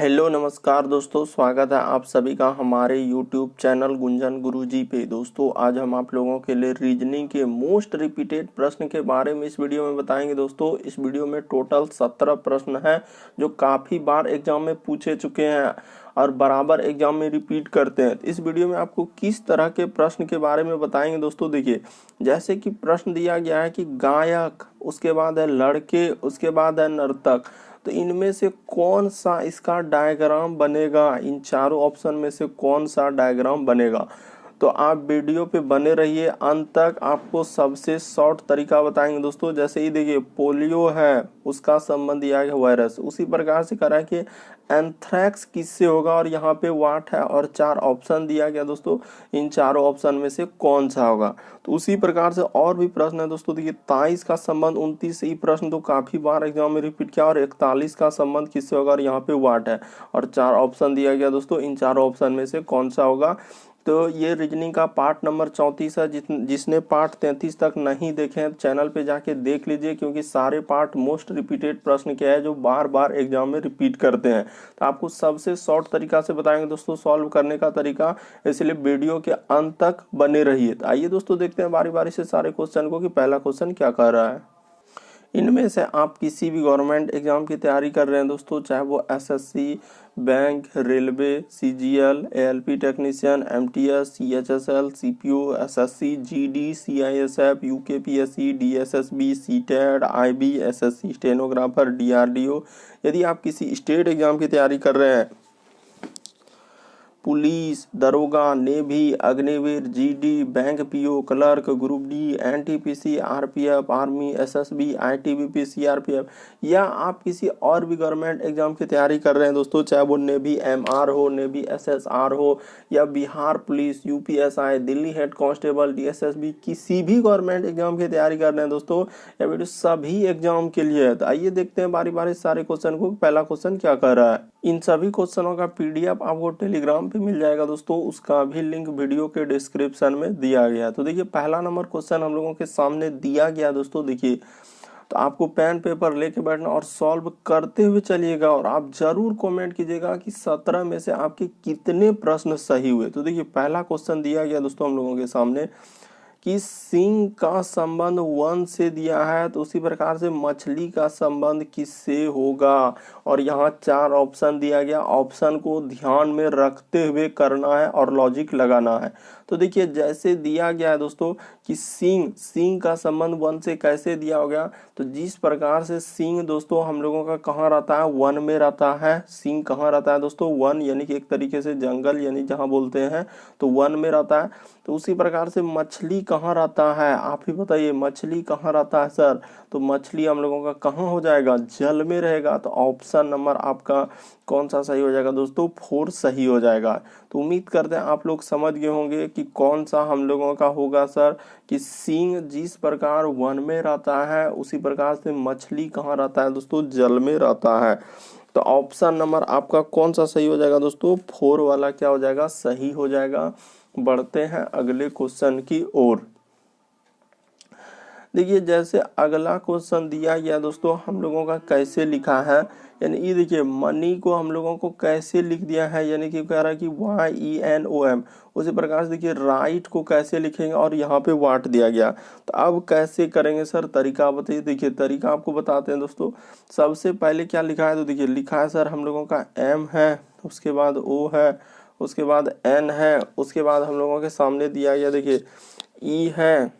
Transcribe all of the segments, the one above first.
Hello नमस्कार दोस्तों, स्वागत है आप सभी का हमारे यूट्यूब चैनल गुंजन गुरुजी पे। दोस्तों आज हम आप लोगों के लिए रीजनिंग के मोस्ट रिपीटेड प्रश्न के बारे में इस वीडियो में बताएंगे। दोस्तों इस वीडियो में टोटल 17 प्रश्न हैं जो काफ़ी बार एग्जाम में पूछे चुके हैं और बराबर एग्जाम में रिपीट करते हैं। इस वीडियो में आपको किस तरह के प्रश्न के बारे में बताएंगे। दोस्तों देखिए, जैसे कि प्रश्न दिया गया है कि गायक, उसके बाद है लड़के, उसके बाद है नर्तक, तो इनमें से कौन सा इसका डायग्राम बनेगा, इन चारों ऑप्शन में से कौन सा डायग्राम बनेगा। तो आप वीडियो पे बने रहिए अंत तक, आपको सबसे शॉर्ट तरीका बताएंगे। दोस्तों जैसे ही देखिए पोलियो है, उसका संबंध दिया है वायरस, उसी प्रकार से करा कि एंथ्रैक्स किससे होगा और यहाँ पे वाट है और 4 ऑप्शन दिया गया। दोस्तों इन चारों ऑप्शन में से कौन सा होगा। तो उसी प्रकार से और भी प्रश्न है। दोस्तों देखिए 23 का संबंध 29, ये प्रश्न तो काफी बार एग्जाम में रिपीट किया, और 41 का संबंध किससे होगा और यहाँ पे वाट है और 4 ऑप्शन दिया गया। दोस्तों इन चारों ऑप्शन में से कौन सा होगा। तो ये रीजनिंग का पार्ट नंबर 34 है। जिसने पार्ट 33 तक नहीं देखे हैं चैनल पे जाके देख लीजिए, क्योंकि सारे पार्ट मोस्ट रिपीटेड प्रश्न के हैं जो बार बार एग्जाम में रिपीट करते हैं। तो आपको सबसे शॉर्ट तरीका से बताएंगे दोस्तों सॉल्व करने का तरीका, इसलिए वीडियो के अंत तक बने रहिए। तो आइए दोस्तों देखते हैं बारी बारी से सारे क्वेश्चन को कि पहला क्वेश्चन क्या कह रहा है। इनमें से आप किसी भी गवर्नमेंट एग्जाम की तैयारी कर रहे हैं दोस्तों, चाहे वो SSC, bank, railway, CGL, ALP technician, MTS, CHSL, CPO, SSC, GD, CISF, UKPSC, DSSB, CTET, IB, SSC stenographer, DRDO. यदि आप किसी स्टेट एग्जाम की तैयारी कर रहे हैं, पुलिस, दरोगा, navy, Agniveer, GD, bank PO, clerk, group D, NTPC, RPF, army, SSB, ITBP, CRPF, या आप किसी और भी गवर्नमेंट एग्जाम की तैयारी कर रहे हैं दोस्तों, चाहे वो नेवी एमआर हो, नेवी एसएसआर हो, या Bihar police, UPSI, Delhi head constable, DSSB, किसी भी गवर्नमेंट एग्जाम की तैयारी कर रहे हैं दोस्तों, ये वीडियो सभी एग्जाम के लिए है। तो आइए देखते हैं बारी बारी सारे क्वेश्चन को। पहला क्वेश्चन क्या कर रहा है। इन सभी क्वेश्चनों का पीडीएफ आपको टेलीग्राम पे मिल जाएगा दोस्तों, उसका भी लिंक वीडियो के डिस्क्रिप्शन में दिया गया है। तो देखिए पहला नंबर क्वेश्चन हम लोगों के सामने दिया गया दोस्तों। देखिए तो आपको पेन पेपर लेके बैठना और सॉल्व करते हुए चलिएगा, और आप जरूर कमेंट कीजिएगा कि 17 में से आपके कितने प्रश्न सही हुए। तो देखिए पहला क्वेश्चन दिया गया दोस्तों हम लोगों के सामने कि सिंह का संबंध वन से दिया है, तो उसी प्रकार से मछली का संबंध किससे होगा, और यहाँ 4 ऑप्शन दिया गया। ऑप्शन को ध्यान में रखते हुए करना है और लॉजिक लगाना है। तो देखिए जैसे दिया गया है दोस्तों कि सिंह का संबंध वन से कैसे दिया हो गया, तो जिस प्रकार से सिंह दोस्तों हम लोगों का कहाँ रहता है, वन में रहता है। सिंह कहाँ रहता है दोस्तों, वन, यानी कि एक तरीके से जंगल, यानी जहाँ बोलते हैं तो वन में रहता है। तो उसी प्रकार से मछली कहाँ रहता है, आप ही बताइए मछली कहाँ रहता है सर। तो मछली हम लोगों का कहाँ हो जाएगा, जल में रहेगा। तो ऑप्शन नंबर आपका कौन सा सही हो जाएगा दोस्तों, 4 सही हो जाएगा। तो उम्मीद करते हैं आप लोग समझ गए होंगे कि कौन सा हम लोगों का होगा सर, कि सिंह जिस प्रकार वन में रहता है उसी प्रकार से मछली कहाँ रहता है दोस्तों, जल में रहता है। तो ऑप्शन नंबर आपका कौन सा सही हो जाएगा दोस्तों, 4 वाला क्या हो जाएगा, सही हो जाएगा। बढ़ते हैं अगले क्वेश्चन की ओर। देखिए जैसे अगला क्वेश्चन दिया गया दोस्तों हम लोगों का कैसे लिखा है, यानी ये देखिए मनी को हम लोगों को कैसे लिख दिया है, यानी कि कह रहा है कि YENOM। उसी प्रकार से देखिए राइट को कैसे लिखेंगे और यहाँ पे वाट दिया गया। तो अब कैसे करेंगे सर, तरीका बताइए। देखिए तरीका आपको बताते हैं दोस्तों। सबसे पहले क्या लिखा है, तो देखिए लिखा है सर हम लोगों का M है, उसके बाद O है, उसके बाद N है, उसके बाद हम लोगों के सामने दिया गया देखिए E है,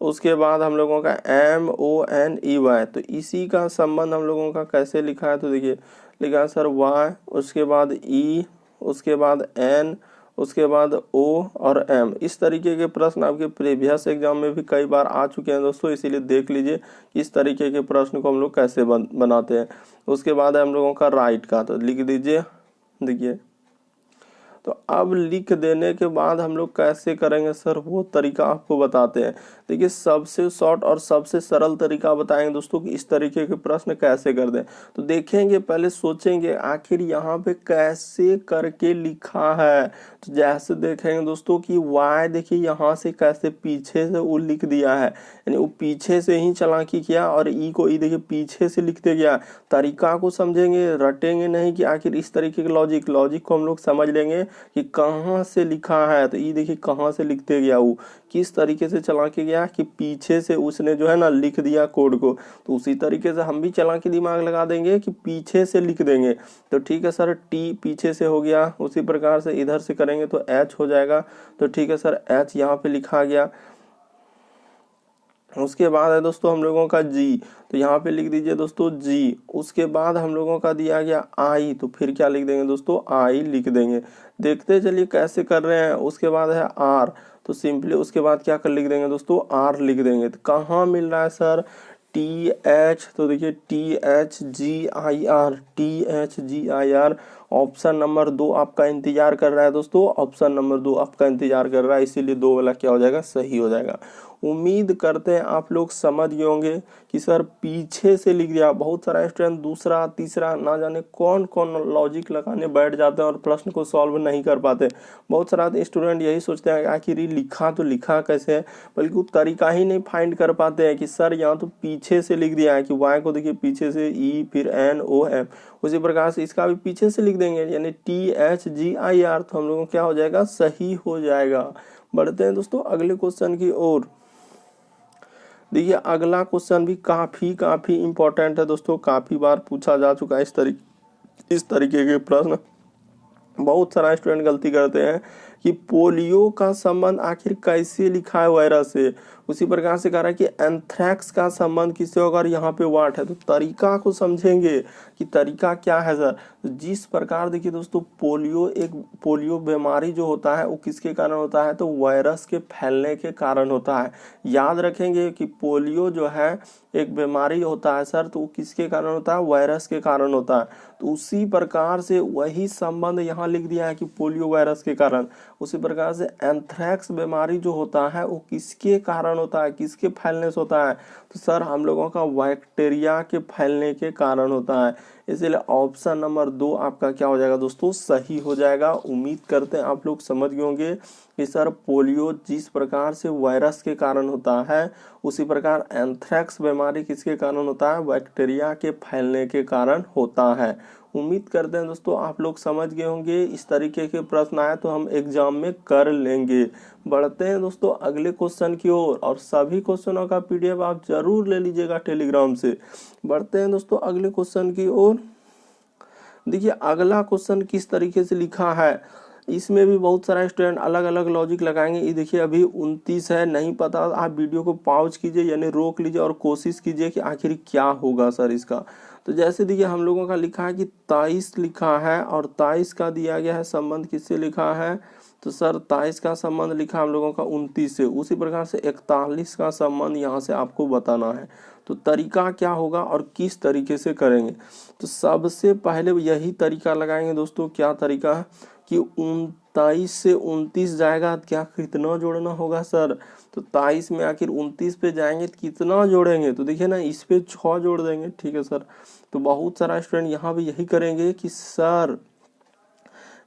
उसके बाद हम लोगों का MONEY। तो इसी का संबंध हम लोगों का कैसे लिखा है, तो देखिए लिखा है सर Y, उसके बाद E, उसके बाद N, उसके बाद O और M। इस तरीके के प्रश्न आपके प्रीवियस एग्जाम में भी कई बार आ चुके हैं दोस्तों, इसीलिए देख लीजिए इस तरीके के प्रश्न को हम लोग कैसे बनाते हैं। उसके बाद हम लोगों का राइट का, तो लिख दीजिए। देखिए तो अब लिख देने के बाद हम लोग कैसे करेंगे सर, वो तरीका आपको बताते हैं। देखिए सबसे शॉर्ट और सबसे सरल तरीका बताएंगे दोस्तों कि इस तरीके के प्रश्न कैसे कर दें। तो देखेंगे, पहले सोचेंगे आखिर यहाँ पे कैसे करके लिखा है। तो जैसे देखेंगे दोस्तों कि y देखिए यहाँ से कैसे पीछे से वो लिख दिया है, यानी वो पीछे से ही चालाकी किया, और ई को ई देखिए पीछे से लिखते गया। तरीका को समझेंगे, रटेंगे नहीं कि आखिर इस तरीके के लॉजिक को हम लोग समझ लेंगे कि कहाँ से लिखा है। तो ई देखिए कहाँ से लिखते गया, वो किस तरीके से चालाकी गया कि पीछे से उसने जो है ना लिख दिया कोड को। तो उसी तरीके से हम भी चालाकी दिमाग लगा देंगे कि पीछे से लिख देंगे। तो ठीक है सर, टी पीछे से हो गया, उसी प्रकार से इधर से करेंगे तो एच हो जाएगा। तो ठीक है सर, एच यहाँ पे लिखा गया। उसके बाद है दोस्तों हम लोगों का जी, तो यहाँ पे लिख दीजिए दोस्तों जी। उसके बाद हम लोगों का दिया गया आई, तो फिर क्या लिख देंगे दोस्तों, आई लिख देंगे। देखते चलिए कैसे कर रहे हैं। उसके बाद है आर, तो सिंपली उसके बाद क्या कर लिख देंगे दोस्तों, आर लिख देंगे। तो कहाँ मिल रहा है सर, टी एच, तो देखिए T H G I R, T H G I R. Option number 2 आपका इंतजार कर रहा है दोस्तों, ऑप्शन नंबर 2 आपका इंतजार कर रहा है, इसीलिए 2 वाला क्या हो जाएगा, सही हो जाएगा। उम्मीद करते हैं आप लोग समझ गए होंगे कि सर पीछे से लिख दिया। बहुत सारा स्टूडेंट दूसरा तीसरा ना जाने कौन कौन लॉजिक लगाने बैठ जाते हैं और प्रश्न को सॉल्व नहीं कर पाते। बहुत सारा स्टूडेंट यही सोचते हैं आखिर लिखा तो लिखा कैसे है, बल्कि वो तरीका ही नहीं फाइंड कर पाते हैं कि सर यहाँ तो पीछे से लिख दिया है कि वाई को देखिए पीछे से ई फिर एन ओ एम, उसी प्रकार से इसका भी पीछे से लिख देंगे यानी T H G I R. तो हम लोगों को क्या हो जाएगा, सही हो जाएगा। बढ़ते हैं दोस्तों अगले क्वेश्चन की ओर। देखिए अगला क्वेश्चन भी काफी इंपॉर्टेंट है दोस्तों, काफी बार पूछा जा चुका है इस तरीके के प्रश्न। बहुत सारा स्टूडेंट गलती करते हैं कि पोलियो का संबंध आखिर कैसे लिखा है वायरस से। उसी प्रकार से कह रहा है कि एंथ्रैक्स का संबंध किससे होगा, और यहाँ पे वाट है। तो तरीका को समझेंगे कि तरीका क्या है सर। तो जिस प्रकार देखिए दोस्तों पोलियो बीमारी जो होता है वो किसके कारण होता है, तो वायरस के फैलने के कारण होता है। याद रखेंगे कि पोलियो जो है एक बीमारी होता है सर, तो वो किसके कारण होता है, वायरस के कारण होता है। तो उसी प्रकार से वही संबंध यहाँ लिख दिया है कि पोलियो वायरस के कारण। उसी प्रकार से एंथ्रैक्स बीमारी जो होता है वो किसके कारण होता है, किसके फैलने से होता है, तो सर हम लोगों का बैक्टीरिया के फैलने के कारण होता है। इसलिए ऑप्शन नंबर 2 आपका क्या हो जाएगा दोस्तों, सही हो जाएगा। उम्मीद करते हैं आप लोग समझ गए होंगे कि सर पोलियो जिस प्रकार से वायरस के कारण होता है, उसी प्रकार एंथ्रैक्स बीमारी किसके कारण होता है, बैक्टीरिया के फैलने के कारण होता है। उम्मीद करते हैं दोस्तों आप लोग समझ गए होंगे। इस तरीके के प्रश्न आए तो हम एग्जाम में कर लेंगे। बढ़ते हैं दोस्तों अगले क्वेश्चन की ओर, और सभी क्वेश्चनों का पीडीएफ आप जरूर ले लीजिएगा टेलीग्राम से। बढ़ते हैं दोस्तों अगले क्वेश्चन की ओर। देखिए अगला क्वेश्चन किस तरीके से लिखा है, इसमें भी बहुत सारा स्टूडेंट अलग अलग लॉजिक लगाएंगे। ये देखिए अभी 29 है, नहीं पता आप वीडियो को पॉज कीजिए यानी रोक लीजिए और कोशिश कीजिए कि आखिर क्या होगा सर इसका। तो जैसे देखिए हम लोगों का लिखा है कि 23 लिखा है, और 23 का दिया गया है संबंध किससे लिखा है, तो सर 23 का संबंध लिखा हम लोगों का 29 से। उसी प्रकार से 41 का संबंध यहाँ से आपको बताना है। तो तरीका क्या होगा और किस तरीके से करेंगे, तो सबसे पहले यही तरीका लगाएंगे दोस्तों। क्या तरीका है कि 29 से 29 जाएगा, क्या कितना जोड़ना होगा सर, तो 23 में आखिर 29 पे जाएंगे तो कितना जोड़ेंगे, तो देखिए ना इस पे 6 जोड़ देंगे। ठीक है सर, तो बहुत सारा स्टूडेंट यहाँ भी यही करेंगे कि सर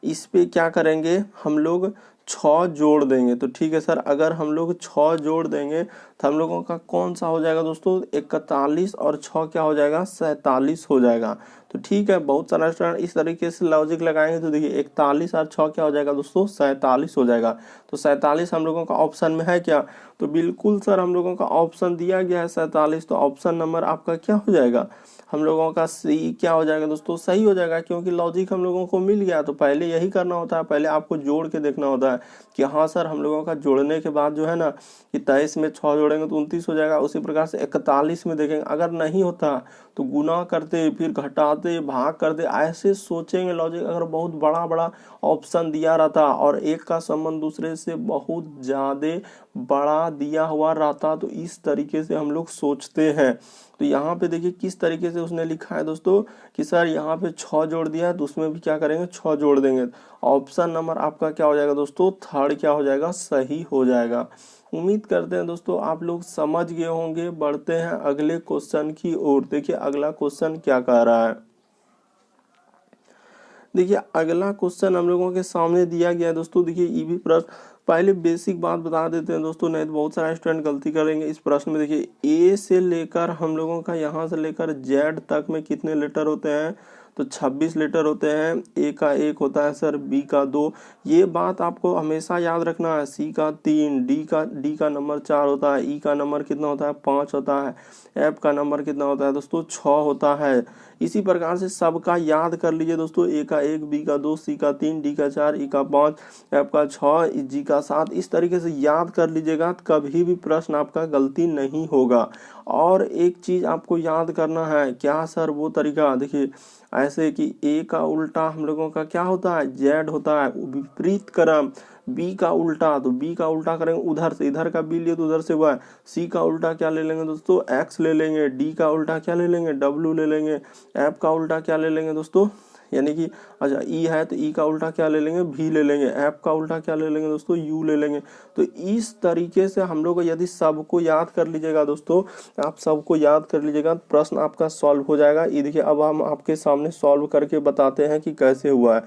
इस पे क्या करेंगे, हम लोग 6 जोड़ देंगे। तो ठीक है सर, अगर हम लोग 6 जोड़ देंगे तो हम लोगों का कौन सा हो जाएगा दोस्तों, 41 और 6 क्या हो जाएगा, 47 हो जाएगा। तो ठीक है, बहुत सारा स्टूडेंट इस तरीके से लॉजिक लगाएंगे। तो देखिए 41 और 6 क्या हो जाएगा दोस्तों, 47 हो जाएगा। तो 47 हम लोगों का ऑप्शन में है क्या, तो बिल्कुल सर हम लोगों का ऑप्शन दिया गया है 47। तो ऑप्शन नंबर आपका क्या हो जाएगा, हम लोगों का सी क्या हो जाएगा दोस्तों, सही हो जाएगा। क्योंकि लॉजिक हम लोगों को मिल गया, तो पहले यही करना होता है, पहले आपको जोड़ के देखना होता है कि हाँ सर हम लोगों का जोड़ने के बाद जो है ना कि 23 में 6 जोड़ेंगे तो 29 हो जाएगा। उसी प्रकार से 41 में देखेंगे, अगर नहीं होता तो गुना करते, फिर घटाते, भाग करते, ऐसे सोचेंगे लॉजिक। अगर बहुत बड़ा बड़ा ऑप्शन दिया रहता और एक का संबंध दूसरे से बहुत ज़्यादा बड़ा दिया हुआ रहता तो इस तरीके से हम लोग सोचते हैं। तो यहाँ पे देखिए किस तरीके से उसने लिखा है दोस्तों कि सर यहाँ पे 6 जोड़ दिया है तो उसमें भी क्या करेंगे, 6 जोड़ देंगे। ऑप्शन नंबर आपका क्या हो जाएगा दोस्तों, थर्ड क्या हो जाएगा, सही हो जाएगा। उम्मीद करते हैं दोस्तों आप लोग समझ गए होंगे। बढ़ते हैं अगले क्वेश्चन की ओर। देखिए अगला क्वेश्चन क्या कह रहा है। देखिए अगला क्वेश्चन हम लोगों के सामने दिया गया है दोस्तों। देखिए ये भी प्रश्न, पहले बेसिक बात बता देते हैं दोस्तों, नहीं तो बहुत सारे स्टूडेंट गलती करेंगे इस प्रश्न में। देखिए ए से लेकर हम लोगों का यहाँ से लेकर जेड तक में कितने लेटर होते हैं, तो 26 लेटर होते हैं। ए का 1 होता है सर, बी का 2। ये बात आपको हमेशा याद रखना है। सी का 3, डी का नंबर 4 होता है, ई का नंबर कितना होता है, 5 होता है, एफ का नंबर कितना होता है दोस्तों, 6 होता है। इसी प्रकार से सबका याद कर लीजिए दोस्तों। ए का 1, बी का 2, सी का 3, डी का 4, ई का 5, एफ का 6, जी का 7। इस तरीके से याद कर लीजिएगा, कभी भी प्रश्न आपका गलती नहीं होगा। और एक चीज आपको याद करना है, क्या सर वो तरीका, देखिए ऐसे कि ए का उल्टा हम लोगों का क्या होता है, जेड होता है, विपरीत क्रम। बी का उल्टा, तो बी का उल्टा करेंगे उधर से, इधर का बी लिए तो उधर से वाई। सी का उल्टा क्या ले लेंगे दोस्तों, एक्स ले लेंगे। डी का उल्टा क्या ले लेंगे, डब्ल्यू ले लेंगे। एफ का उल्टा क्या ले लेंगे दोस्तों, यानी कि अच्छा ई है तो ई का उल्टा क्या ले लेंगे, भी ले लेंगे। एफ का उल्टा क्या ले लेंगे दोस्तों, यू ले लेंगे। तो इस तरीके से हम लोग यदि सबको याद कर लीजिएगा दोस्तों, आप सबको याद कर लीजिएगा, प्रश्न आपका सॉल्व हो जाएगा। ये देखिए अब हम आपके सामने सॉल्व करके बताते हैं कि कैसे हुआ है।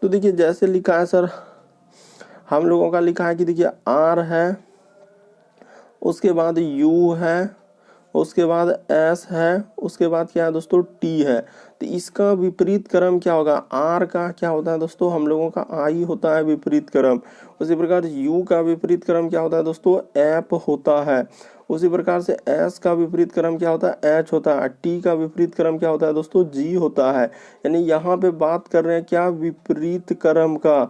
तो देखिए जैसे लिखा है सर, हम लोगों का लिखा है कि देखिए आर है, उसके बाद यू है, उसके बाद एस है, उसके बाद क्या है दोस्तों, टी है। तो इसका विपरीत क्रम क्या होगा, आर का क्या होता है दोस्तों, हम लोगों का आई होता है विपरीत क्रम। उसी प्रकार यू का विपरीत क्रम क्या होता है दोस्तों, एफ होता है। उसी प्रकार से एस का विपरीत क्रम क्या होता है, एच होता है। टी का विपरीत क्रम क्या होता है दोस्तों, जी होता है। यानी यहाँ पे बात कर रहे हैं क्या, विपरीत क्रम का।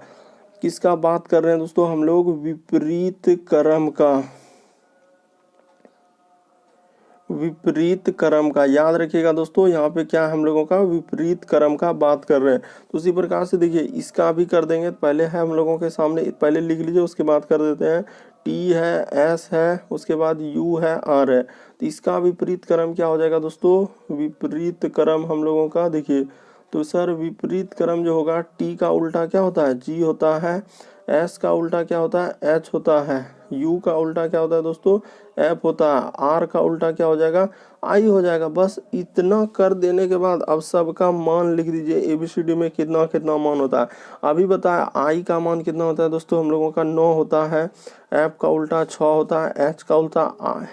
किसका बात कर रहे हैं दोस्तों हम लोग, विपरीत क्रम का, विपरीत क्रम का। याद रखिएगा दोस्तों, यहाँ पे क्या हम लोगों का विपरीत क्रम का बात कर रहे हैं। तो उसी प्रकार से देखिए इसका भी कर देंगे। पहले है हम लोगों के सामने, पहले लिख लीजिए उसके बाद कर देते हैं। टी है, एस है, उसके बाद यू है, आर है। तो इसका विपरीत क्रम क्या हो जाएगा दोस्तों, विपरीत क्रम हम लोगों का, देखिए तो सर विपरीत क्रम जो होगा, टी का उल्टा क्या होता है, जी होता है। एस का उल्टा क्या होता है, एच होता है। यू का उल्टा क्या होता है दोस्तों, एफ होता है। आर का उल्टा क्या हो जाएगा, आई हो जाएगा। बस इतना कर देने के बाद अब सबका मान लिख दीजिए। एबीसीडी में कितना कितना मान होता है अभी बताया। आई का मान कितना होता है दोस्तों, हम लोगों का 9 होता है। एफ का उल्टा 6 होता है। एच का उल्टा,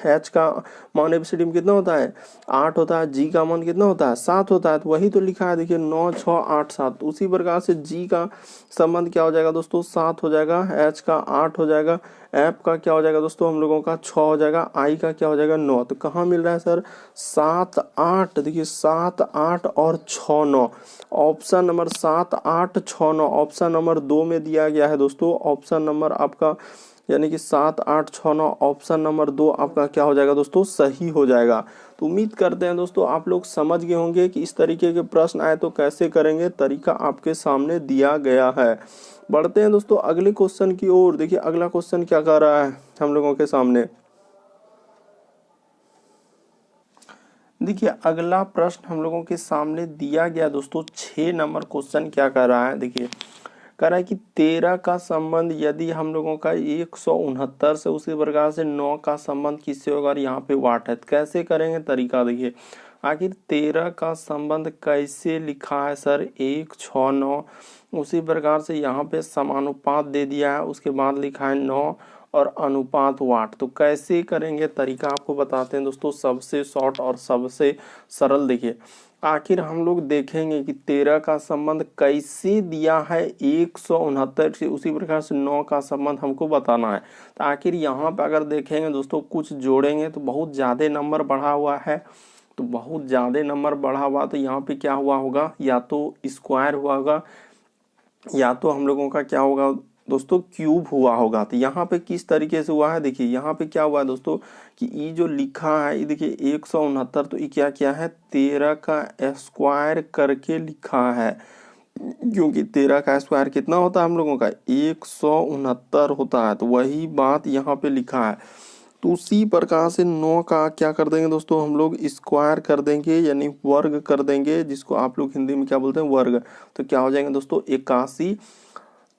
एच का मान एबीसीडी में कितना होता है, 8 होता है। जी का मान कितना होता है, 7 होता है। तो वही तो लिखा है, देखिए 9, 6, 8, 7। उसी प्रकार से जी का संबंध क्या हो जाएगा दोस्तों, 7 हो जाएगा। एच का 8 हो जाएगा। एफ का क्या हो जाएगा दोस्तों, हम लोगों का 6 हो जाएगा। आई का क्या हो जाएगा, 9। तो कहाँ मिल रहा है सर, 7, 8। देखिए 7, 8 और 6, 9। ऑप्शन नंबर 7, 8, 6, 9 ऑप्शन नंबर 2 में दिया गया है दोस्तों। ऑप्शन नंबर आपका यानी कि 7, 8, 6, 9 ऑप्शन नंबर 2 आपका क्या हो जाएगा दोस्तों, सही हो जाएगा। तो उम्मीद करते हैं दोस्तों आप लोग समझ गए होंगे कि इस तरीके के प्रश्न आए तो कैसे करेंगे। तरीका आपके सामने दिया गया है। बढ़ते हैं दोस्तों अगले क्वेश्चन की ओर। देखिए अगला क्वेश्चन क्या कर रहा है हम लोगों के सामने। देखिए अगला प्रश्न हम लोगों के सामने दिया गया दोस्तों 6 नंबर क्वेश्चन क्या कर रहा है। देखिए कह रहा है कि 13 का संबंध यदि हम लोगों का 169 से, उसी प्रकार से 9 का संबंध किससे होगा, और यहाँ पे वाट है। कैसे करेंगे तरीका देखिए। आखिर 13 का संबंध कैसे लिखा है सर, 1, 6, 9। उसी प्रकार से यहाँ पे समानुपात दे दिया है, उसके बाद लिखा है 9 और अनुपात वाट। तो कैसे करेंगे तरीका आपको बताते हैं दोस्तों, सबसे शॉर्ट और सबसे सरल। देखिए आखिर हम लोग देखेंगे कि 13 का संबंध कैसे दिया है 169 से, उसी प्रकार से 9 का संबंध हमको बताना है। तो आखिर यहाँ पे अगर देखेंगे दोस्तों, कुछ जोड़ेंगे तो बहुत ज़्यादा नंबर बढ़ा हुआ है। तो बहुत ज़्यादा नंबर बढ़ा हुआ तो यहाँ पे क्या हुआ होगा, या तो स्क्वायर हुआ होगा, या तो हम लोगों का क्या होगा दोस्तों क्यूब हुआ होगा। तो यहाँ पे किस तरीके से हुआ है, देखिए यहाँ पे क्या हुआ है दोस्तों कि ये जो लिखा है ये देखिए 169, तो ये क्या क्या है 13 का स्क्वायर करके लिखा है, क्योंकि 13 का स्क्वायर कितना होता है हम लोगों का 169 होता है। तो वही बात यहाँ पे लिखा है। तो उसी प्रकार से 9 का क्या कर देंगे दोस्तों हम लोग स्क्वायर कर देंगे, यानी वर्ग कर देंगे, जिसको आप लोग हिंदी में क्या बोलते हैं वर्ग। तो क्या हो जाएंगे दोस्तों 81,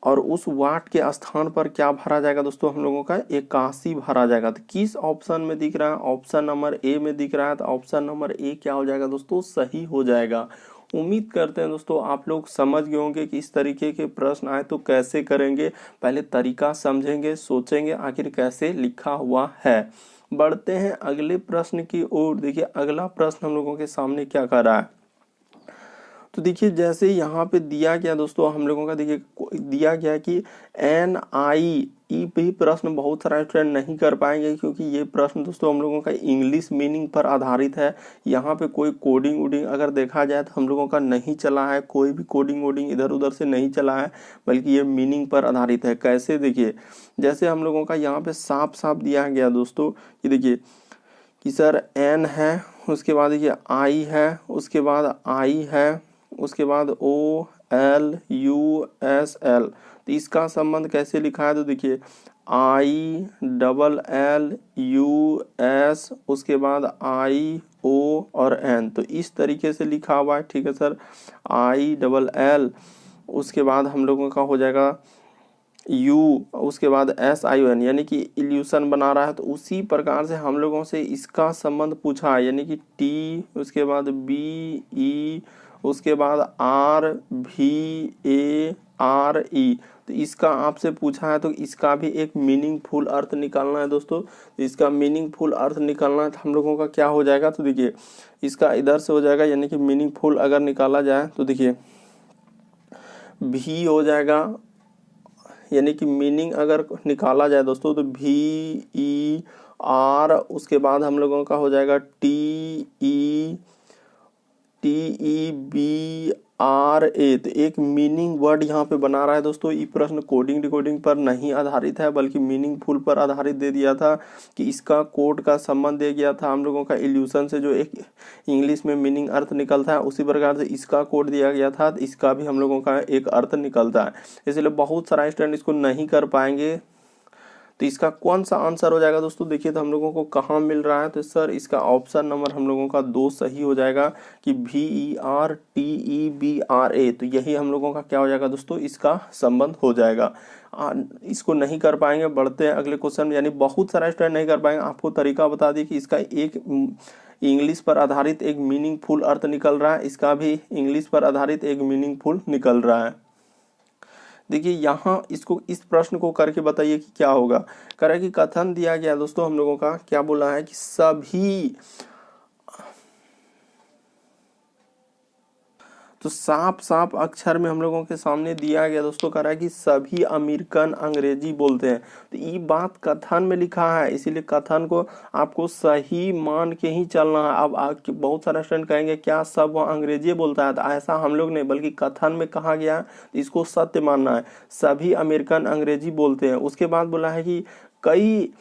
और उस वाट के स्थान पर क्या भरा जाएगा दोस्तों हम लोगों का 81 भरा जाएगा। तो किस ऑप्शन में दिख रहा है, ऑप्शन नंबर ए में दिख रहा है। तो ऑप्शन नंबर ए क्या हो जाएगा दोस्तों सही हो जाएगा। उम्मीद करते हैं दोस्तों आप लोग समझ गए होंगे कि इस तरीके के प्रश्न आए तो कैसे करेंगे। पहले तरीका समझेंगे, सोचेंगे आखिर कैसे लिखा हुआ है। बढ़ते हैं अगले प्रश्न की ओर। देखिए अगला प्रश्न हम लोगों के सामने क्या कर रहा है। तो देखिए जैसे यहाँ पे दिया गया दोस्तों हम लोगों का, देखिए दिया गया कि NI भी प्रश्न बहुत सारा स्टूडेंट नहीं कर पाएंगे, क्योंकि ये प्रश्न दोस्तों हम लोगों का इंग्लिश मीनिंग पर आधारित है। यहाँ पे कोई कोडिंग वोडिंग अगर देखा जाए तो हम लोगों का नहीं चला है, कोई भी कोडिंग वोडिंग इधर उधर से नहीं चला है, बल्कि ये मीनिंग पर आधारित है। कैसे, देखिए जैसे हम लोगों का यहाँ पे साफ साफ दिया गया दोस्तों, ये देखिए कि सर N है, उसके बाद देखिए I है, उसके बाद I है, उसके बाद OLUSL। तो इसका संबंध कैसे लिखा है, तो देखिए ILLUS, उसके बाद IO और N, तो इस तरीके से लिखा हुआ है। ठीक है सर, ILL, उसके बाद हम लोगों का हो जाएगा U, उसके बाद SION, यानी कि इल्यूशन बना रहा है। तो उसी प्रकार से हम लोगों से इसका संबंध पूछा है, यानी कि T, उसके बाद BE, उसके बाद RVARE। तो इसका आपसे पूछा है, तो इसका भी एक मीनिंगफुल अर्थ निकालना है दोस्तों। तो इसका मीनिंगफुल अर्थ निकालना है तो हम लोगों का क्या हो जाएगा, तो देखिए इसका इधर से हो जाएगा, यानी कि मीनिंगफुल अगर निकाला जाए तो देखिए भी हो जाएगा, यानी कि मीनिंग अगर निकाला जाए दोस्तों तो VER, उसके बाद हम लोगों का हो जाएगा TEBRA। तो एक मीनिंग वर्ड यहाँ पे बना रहा है दोस्तों। ये प्रश्न कोडिंग डिकोडिंग पर नहीं आधारित है, बल्कि मीनिंगफुल पर आधारित दे दिया था कि इसका कोड का संबंध दे गया था हम लोगों का इल्यूशन से, जो एक इंग्लिश में मीनिंग अर्थ निकलता है, उसी प्रकार से इसका कोड दिया गया था, तो इसका भी हम लोगों का एक अर्थ निकलता है। इसलिए बहुत सारा स्टूडेंट इसको नहीं कर पाएंगे। तो इसका कौन सा आंसर हो जाएगा दोस्तों, देखिए तो हम लोगों को कहाँ मिल रहा है, तो सर इसका ऑप्शन नंबर हम लोगों का 2 सही हो जाएगा कि VERTEBRA। तो यही हम लोगों का क्या हो जाएगा दोस्तों, इसका संबंध हो जाएगा। इसको नहीं कर पाएंगे। बढ़ते हैं अगले क्वेश्चन में, यानी बहुत सारा स्टूडेंट नहीं कर पाएंगे। आपको तरीका बता दिए कि इसका एक इंग्लिश पर आधारित एक मीनिंगफुल अर्थ निकल रहा है, इसका भी इंग्लिश पर आधारित एक मीनिंगफुल निकल रहा है। देखिए यहाँ इसको, इस प्रश्न को करके बताइए कि क्या होगा। कह रहा है कि कथन दिया गया दोस्तों हम लोगों का, क्या बोला है कि सभी, तो साफ साफ अक्षर में हम लोगों के सामने दिया गया दोस्तों, कह रहा है कि सभी अमेरिकन अंग्रेजी बोलते हैं। तो ये बात कथन में लिखा है, इसीलिए कथन को आपको सही मान के ही चलना है। अब बहुत सारे स्टूडेंट कहेंगे क्या सब वह अंग्रेजी बोलता है, तो ऐसा हम लोग नहीं, बल्कि कथन में कहा गया है, इसको सत्य मानना है। सभी अमेरिकन अंग्रेजी बोलते हैं। उसके बाद बोला है कि कई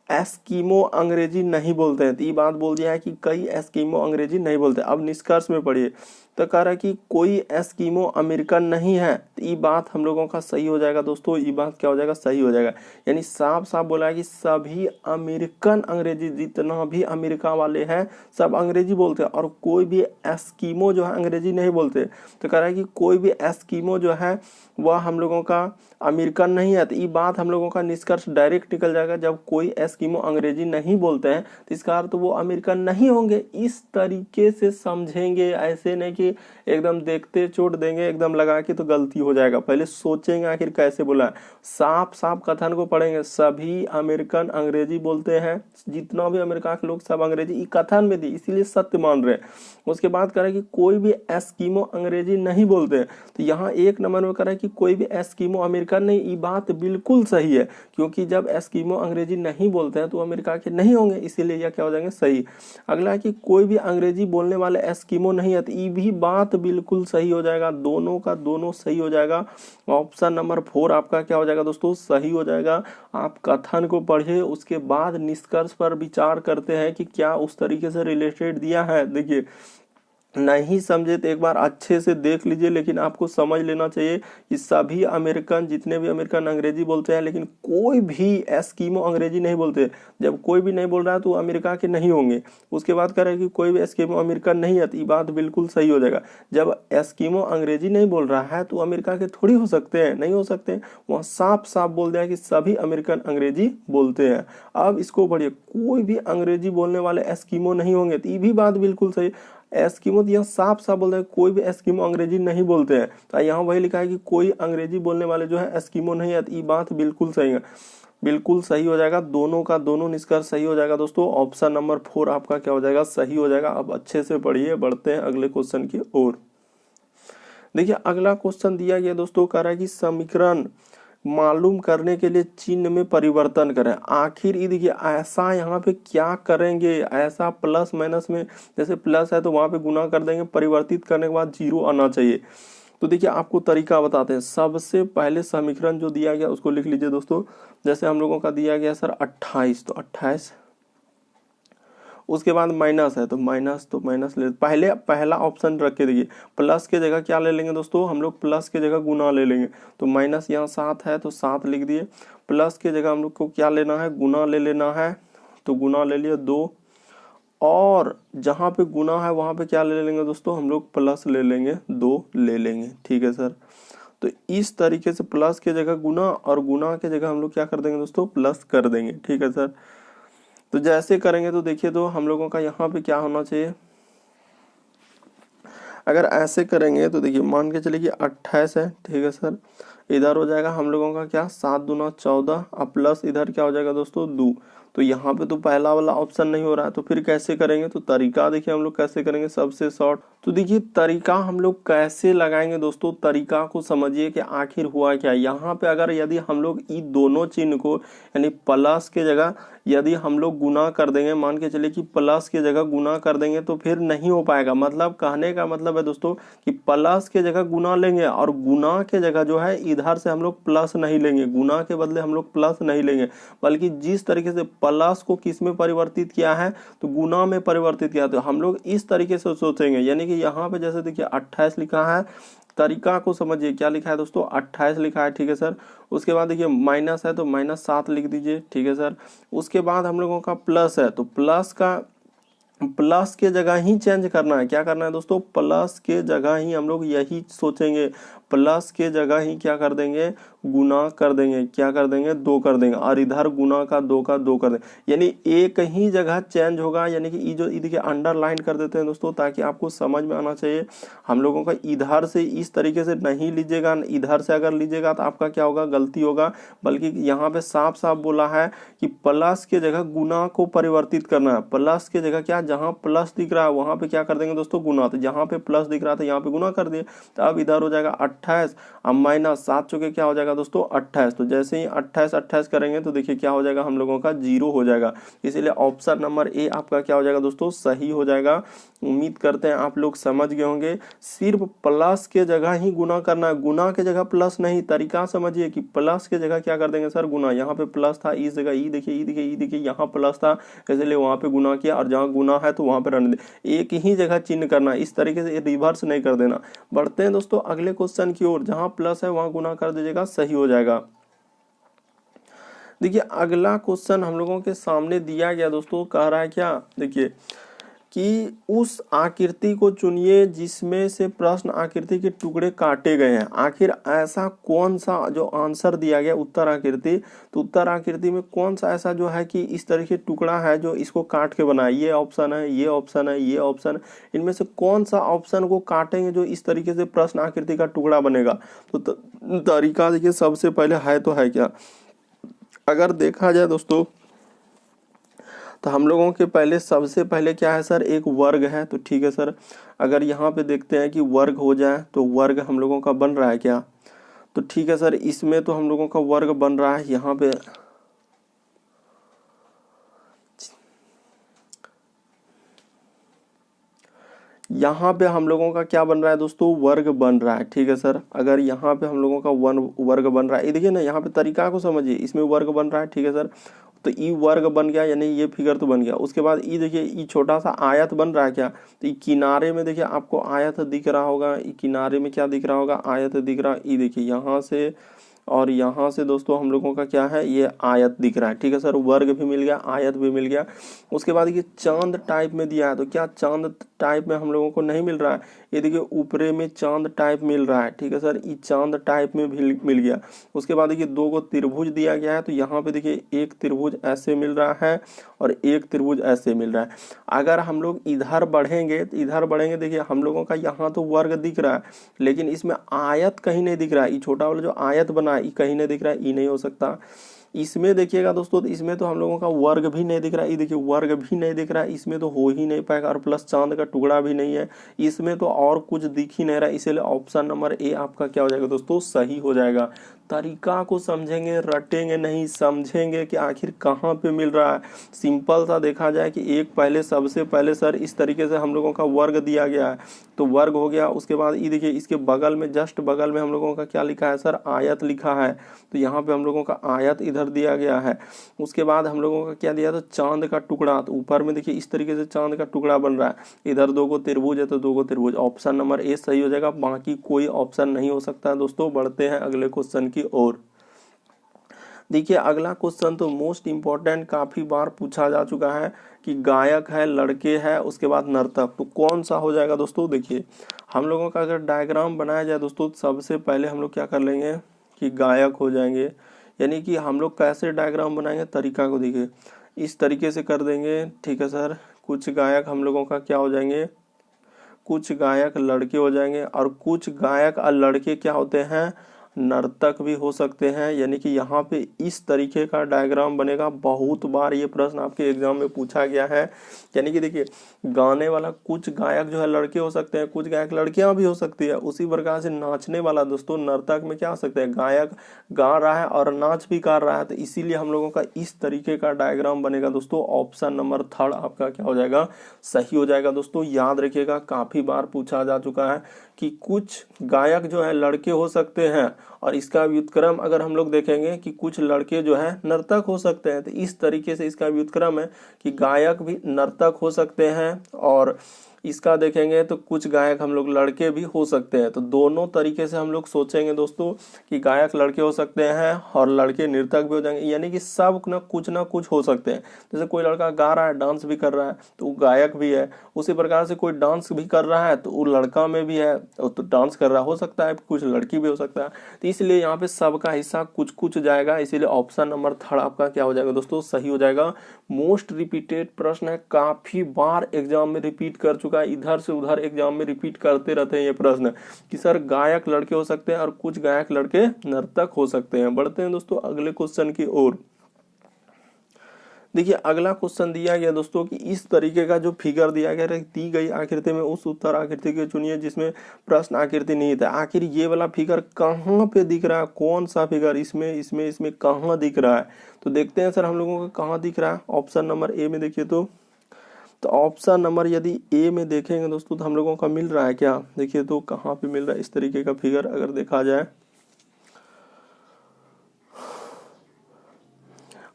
एस्किमो अंग्रेजी नहीं बोलते हैं। तो ये बात बोल दिया है कि कई एस्किमो अंग्रेजी नहीं बोलते। अब निष्कर्ष में पढ़िए, तो कह रहा है कि कोई एस्किमो अमेरिकन नहीं है। तो ये बात हम लोगों का सही हो जाएगा दोस्तों। ये बात क्या हो जाएगा, सही हो जाएगा। यानी साफ साफ बोला है कि सभी अमेरिकन अंग्रेजी, जितना भी अमेरिका वाले हैं सब अंग्रेजी बोलते हैं, और कोई भी एस्किमो जो है अंग्रेजी नहीं बोलते। तो कह रहा है कि कोई भी एस्किमो जो है वह हम लोगों का अमेरिकन नहीं है। तो ये बात हम लोगों का निष्कर्ष डायरेक्ट निकल जाएगा, जब कोई एस्किमो अंग्रेजी नहीं बोलते हैं तो इसका अर्थ वो अमेरिकन नहीं होंगे। इस तरीके से समझेंगे, ऐसे नहीं कि एकदम देखते चोट देंगे एकदम लगा के तो गलती हो जाएगा। पहले सोचेंगे आखिर कैसे बोला है, साफ साफ कथन को पढ़ेंगे। सभी अमेरिकन अंग्रेजी बोलते हैं, जितना भी अमेरिका के लोग सब अंग्रेजी, कथन में दी इसीलिए सत्य मान रहे। उसके बाद कह रहा है कि कोई भी एस्किमो अंग्रेजी नहीं बोलते। तो यहाँ एक नंबर में कह रहा है कि कोई भी एस्किमो अमेरिकन नहीं। ये बात बिल्कुल सही है, क्योंकि जब एस्किमो अंग्रेजी नहीं बोलते हैं तो अमेरिका के नहीं होंगे, इसीलिए यह क्या हो जाएंगे, सही। अगला है कि कोई भी अंग्रेजी बोलने वाले एस्किमो नहीं है। तो ये भी बात बिल्कुल सही हो जाएगा, दोनों का दोनों सही हो जाएगा। जाएगा। ऑप्शन नंबर 4 आपका क्या हो जाएगा दोस्तों, सही हो जाएगा। आप कथन को पढ़िए, उसके बाद निष्कर्ष पर विचार करते हैं कि क्या उस तरीके से रिलेटेड दिया है। देखिए, नहीं समझे तो एक बार अच्छे से देख लीजिए, लेकिन आपको समझ लेना चाहिए कि सभी अमेरिकन, जितने भी अमेरिकन अंग्रेजी बोलते हैं, लेकिन कोई भी एस्किमो अंग्रेजी नहीं बोलते। जब कोई भी नहीं बोल रहा है तो अमेरिका के नहीं होंगे। उसके बाद कह रहे हैं कि कोई भी एस्किमो अमेरिकन नहीं है, तो ये बात बिल्कुल सही हो जाएगा। जब एस्किमो अंग्रेजी नहीं बोल रहा है तो अमेरिका के थोड़ी हो सकते हैं, नहीं हो सकते। वहाँ साफ साफ बोल दिया कि सभी अमेरिकन अंग्रेजी बोलते हैं। अब इसको पढ़िए, कोई भी अंग्रेजी बोलने वाले एस्किमो नहीं होंगे, तो ये भी बात बिल्कुल सही। एस्किमो यहाँ साफ साफ बोल रहे हैं कोई भी एस्किमो अंग्रेजी नहीं बोलते हैं, तो यहाँ वही लिखा है कि कोई अंग्रेजी बोलने वाले जो है एस्किमो नहीं है। ये बात बिल्कुल सही है, बिल्कुल सही हो जाएगा। दोनों का दोनों निष्कर्ष सही हो जाएगा दोस्तों। ऑप्शन नंबर 4 आपका क्या हो जाएगा, सही हो जाएगा। अब अच्छे से पढ़िए, बढ़ते हैं अगले क्वेश्चन की ओर। देखिए, अगला क्वेश्चन दिया गया दोस्तों, कह रहा है कि समीकरण मालूम करने के लिए चिन्ह में परिवर्तन करें। आखिर ये देखिए, ऐसा यहाँ पे क्या करेंगे, ऐसा प्लस माइनस में, जैसे प्लस है तो वहां पे गुना कर देंगे, परिवर्तित करने के बाद 0 आना चाहिए। तो देखिए, आपको तरीका बताते हैं। सबसे पहले समीकरण जो दिया गया उसको लिख लीजिए दोस्तों। जैसे हम लोगों का दिया गया सर 28, तो 28, उसके बाद माइनस है तो माइनस ले, पहले पहला ऑप्शन रख के देखिए, प्लस के जगह क्या ले लेंगे दोस्तों, हम लोग प्लस के जगह गुना ले लेंगे। तो माइनस यहाँ 7 है तो 7 लिख दिए। प्लस के जगह हम लोग को क्या लेना है, गुना ले लेना है, तो गुना ले लिया 2। और जहाँ पे गुना है वहां पे क्या ले लेंगे दोस्तों, हम लोग प्लस ले लेंगे, 2 ले लेंगे। ठीक है सर, तो इस तरीके से प्लस के जगह गुना और गुना के जगह हम लोग क्या कर देंगे दोस्तों, प्लस कर देंगे। ठीक है सर, तो जैसे करेंगे तो देखिए, तो हम लोगों का यहाँ पे क्या होना चाहिए, अगर ऐसे करेंगे तो देखिए, मान के चलिए कि 28 है। ठीक है सर, इधर हो जाएगा हम लोगों का क्या, 7 दूना 14, अब प्लस इधर क्या हो जाएगा दोस्तों 2। तो यहाँ पे तो पहला वाला ऑप्शन नहीं हो रहा है, तो फिर कैसे करेंगे, तो तरीका देखिए हम लोग कैसे करेंगे, सबसे शॉर्ट। तो देखिए, तरीका हम लोग कैसे लगाएंगे दोस्तों, तरीका को समझिए कि आखिर हुआ क्या। यहाँ पे अगर यदि हम लोग इन दोनों चिन्ह को, यानी प्लस के जगह यदि हम लोग गुना कर देंगे, मान के चलिए कि प्लस के जगह गुना कर देंगे, तो फिर नहीं हो पाएगा। मतलब कहने का मतलब है दोस्तों कि प्लस के जगह गुना लेंगे और गुना के जगह जो है इधर से हम लोग प्लस नहीं लेंगे, गुना के बदले हम लोग प्लस नहीं लेंगे, बल्कि जिस तरीके से प्लस को किस में परिवर्तित किया है, तो गुना में परिवर्तित किया। तो हम लोग इस तरीके से सोचेंगे, यानी कि यहाँ पे जैसे देखिए 28 लिखा है, तरीका को समझिए, क्या लिखा है दोस्तों, 28 लिखा है। ठीक है सर, उसके बाद देखिए माइनस है तो -7 लिख दीजिए। ठीक है सर, उसके बाद हम लोगों का प्लस है तो प्लस के जगह ही चेंज करना है। क्या करना है दोस्तों, प्लस के जगह ही हम लोग यही सोचेंगे, प्लस के जगह ही क्या कर देंगे, गुना कर देंगे। क्या कर देंगे, 2 कर देंगे, और इधर गुना का 2 का 2 कर देंगे, यानी एक ही जगह चेंज होगा। यानी कि ये जो देखिए अंडरलाइन कर देते हैं दोस्तों, ताकि आपको समझ में आना चाहिए। हम लोगों का इधर से इस तरीके से नहीं लीजिएगा, इधर से अगर लीजिएगा तो आपका क्या होगा, गलती होगा। बल्कि यहाँ पे साफ साफ बोला है कि प्लस के जगह गुना को परिवर्तित करना है। प्लस के जगह क्या, जहां प्लस दिख रहा है वहां पे क्या कर देंगे दोस्तों, गुना। तो जहां पे प्लस दिख रहा था यहाँ पे गुना कर दिए, तो अब इधर हो जाएगा 28, अब -7 चुके क्या हो जाएगा दोस्तों 28। तो जैसे ही 28 करेंगे तो देखिए क्या हो जाएगा, हम लोगों का 0 हो जाएगा। इसीलिए ऑप्शन नंबर ए आपका क्या हो जाएगा दोस्तों, सही हो जाएगा। उम्मीद करते हैं आप लोग समझ गए होंगे। सिर्फ प्लस के जगह ही गुना करना है, गुना के जगह प्लस नहीं। तरीका समझिए कि प्लस के जगह क्या कर देंगे सर, गुना। यहाँ पे प्लस था, इस जगह ई देखिए यहाँ प्लस था, इसलिए वहां पे गुना किया, और जहाँ गुना है तो वहां पे रहने दे। एक ही जगह चिन्ह करना, इस तरीके से रिवर्स नहीं कर देना। बढ़ते हैं दोस्तों अगले क्वेश्चन की ओर। जहां प्लस है वहां गुना कर दीजिएगा, सही हो जाएगा। देखिए, अगला क्वेश्चन हम लोगों के सामने दिया गया दोस्तों, कह रहा है क्या, देखिए कि उस आकृति को चुनिए जिसमें से प्रश्न आकृति के टुकड़े काटे गए हैं। आखिर ऐसा कौन सा जो आंसर दिया गया उत्तर आकृति, तो उत्तर आकृति में कौन सा ऐसा जो है कि इस तरीके टुकड़ा है जो इसको काट के बना है। ये ऑप्शन है, ये ऑप्शन है, ये ऑप्शन, इनमें से कौन सा ऑप्शन को काटेंगे जो इस तरीके से प्रश्न आकृति का टुकड़ा बनेगा। तो तरीका देखिए, सबसे पहले है तो है क्या, अगर देखा जाए दोस्तों तो हम लोगों के पहले सबसे पहले क्या है सर, एक वर्ग है। तो ठीक है सर, अगर यहाँ पे देखते हैं कि वर्ग हो जाए तो वर्ग हम लोगों का बन रहा है क्या, तो ठीक है सर, इसमें तो हम लोगों का वर्ग बन रहा है। यहाँ पे यहाँ पे हम लोगों का क्या बन रहा है दोस्तों, वर्ग बन रहा है। ठीक है सर, अगर यहाँ पे हम लोगों का वर्ग बन रहा है, ये देखिए ना, यहाँ पे तरीका को समझिए, इसमें वर्ग बन रहा है। ठीक है सर, तो ई वर्ग बन गया, यानी ये फिगर तो बन गया। उसके बाद ई देखिए, ई छोटा सा आयत बन रहा है क्या, तो ई किनारे में देखिए आपको आयत दिख रहा होगा, ई किनारे में क्या दिख रहा होगा, आयत दिख रहा है। ई देखिए यहाँ से और यहाँ से दोस्तों हम लोगों का क्या है, ये आयत दिख रहा है। ठीक है सर, वर्ग भी मिल गया, आयत भी मिल गया। उसके बाद ये चांद टाइप में दिया है, तो क्या चांद टाइप में हम लोगों को नहीं मिल रहा है, ये देखिए ऊपरे में चांद टाइप मिल रहा है। ठीक है सर, ये चांद टाइप में भी मिल गया। उसके बाद देखिए दो को त्रिभुज दिया गया है, तो यहाँ पे देखिए एक त्रिभुज ऐसे मिल रहा है और एक त्रिभुज ऐसे मिल रहा है। अगर हम लोग इधर बढ़ेंगे, तो इधर बढ़ेंगे, देखिए हम लोगों का यहाँ तो वर्ग दिख रहा है, लेकिन इसमें आयत कहीं नहीं दिख रहा है। ये छोटा वाला जो आयत बना है, ये कहीं नहीं दिख रहा है, ये नहीं हो सकता। इसमें देखिएगा दोस्तों, तो इसमें तो हम लोगों का वर्ग भी नहीं दिख रहा है, ये देखिए वर्ग भी नहीं दिख रहा है, इसमें तो हो ही नहीं पाएगा, और प्लस चांद का टुकड़ा भी नहीं है, इसमें तो और कुछ दिख ही नहीं रहा है। इसीलिए ऑप्शन नंबर ए आपका क्या हो जाएगा दोस्तों, सही हो जाएगा। तरीका को समझेंगे, रटेंगे नहीं, समझेंगे कि आखिर कहाँ पे मिल रहा है। सिंपल सा देखा जाए कि एक पहले, सबसे पहले सर इस तरीके से हम लोगों का वर्ग दिया गया है, तो वर्ग हो गया। उसके बाद ये देखिए इसके बगल में, जस्ट बगल में हम लोगों का क्या लिखा है सर, आयत लिखा है, तो यहाँ पे हम लोगों का आयत इधर दिया गया है। उसके बाद हम लोगों का क्या दिया, तो चांद का टुकड़ा, तो ऊपर में देखिए इस तरीके से चांद का टुकड़ा बन रहा है। इधर दो को त्रिभुज है, तो दो को त्रिभुज। ऑप्शन नंबर ए सही हो जाएगा, बाकी कोई ऑप्शन नहीं हो सकता। दोस्तों बढ़ते हैं अगले क्वेश्चन की ओर। देखिए अगला क्वेश्चन तो मोस्ट इम्पोर्टेंट, काफी बार पूछा जा चुका है कि गायक है, लड़के है, उसके बाद नर्तक, तो कौन सा हो जाएगा दोस्तों। देखिए हम लोगों का अगर डायग्राम बनाया जाए दोस्तों, सबसे पहले हम लोग क्या कर लेंगे कि गायक हो जाएंगे। यानी कि हम लोग कैसे डायग्राम बनाएंगे, तरीका को देखिए, इस तरीके से कर देंगे। ठीक है सर, कुछ गायक हम लोगों का क्या हो जाएंगे, कुछ गायक लड़के हो जाएंगे, और कुछ गायक और लड़के क्या होते हैं, नर्तक भी हो सकते हैं। यानी कि यहाँ पे इस तरीके का डायग्राम बनेगा। बहुत बार ये प्रश्न आपके एग्जाम में पूछा गया है। यानी कि देखिए गाने वाला कुछ गायक जो है लड़के हो सकते हैं, कुछ गायक लड़कियां भी हो सकती है। उसी प्रकार से नाचने वाला दोस्तों, नर्तक में क्या हो सकता है, गायक गा रहा है और नाच भी कर रहा है। तो इसीलिए हम लोगों का इस तरीके का डायग्राम बनेगा दोस्तों। ऑप्शन नंबर थर्ड आपका क्या हो जाएगा, सही हो जाएगा। दोस्तों याद रखिएगा, काफी बार पूछा जा चुका है कि कुछ गायक जो है लड़के हो सकते हैं, और इसका व्युत्क्रम अगर हम लोग देखेंगे कि कुछ लड़के जो है नर्तक हो सकते हैं। तो इस तरीके से इसका व्युत्क्रम है कि गायक भी नर्तक हो सकते हैं, और इसका देखेंगे तो कुछ गायक हम लोग लड़के भी हो सकते हैं। तो दोनों तरीके से हम लोग सोचेंगे दोस्तों कि गायक लड़के हो सकते हैं और लड़के नर्तक भी हो जाएंगे। यानी कि सब ना कुछ हो सकते हैं। जैसे कोई लड़का गा रहा है, डांस भी कर रहा है, तो वो गायक भी है। उसी प्रकार से कोई डांस भी कर रहा है, तो वो लड़का में भी है, तो डांस कर रहा हो सकता है, कुछ लड़की भी हो सकता है। तो इसलिए यहाँ पे सबका हिस्सा कुछ जाएगा। इसीलिए ऑप्शन नंबर थर्ड आपका क्या हो जाएगा दोस्तों, सही हो जाएगा। मोस्ट रिपीटेड प्रश्न है, काफी बार एग्जाम में रिपीट कर चुका है, इधर से उधर एग्जाम में रिपीट करते रहते हैं ये प्रश्न कि सर गायक लड़के हो सकते हैं और कुछ गायक लड़के नर्तक हो सकते हैं। बढ़ते हैं दोस्तों अगले क्वेश्चन की ओर। देखिए अगला क्वेश्चन दिया गया दोस्तों कि इस तरीके का जो फिगर दिया गया है, दी गई आकृति में उस उत्तर आकृति को चुनिए जिसमें प्रश्न आकृति निहित है। आखिर ये वाला फिगर कहाँ पे दिख रहा है, कौन सा फिगर इसमें कहाँ दिख रहा है। तो देखते हैं सर हम लोगों को कहाँ दिख रहा है। ऑप्शन नंबर ए में देखिए, तो ऑप्शन नंबर यदि ए में देखेंगे दोस्तों, तो हम लोगों का मिल रहा है क्या, देखिए तो कहाँ पे मिल रहा है इस तरीके का फिगर अगर देखा जाए।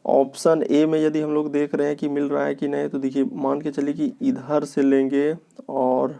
ऑप्शन ए में यदि हम लोग देख रहे हैं कि मिल रहा है कि नहीं, तो देखिए मान के चलिए कि इधर से लेंगे, और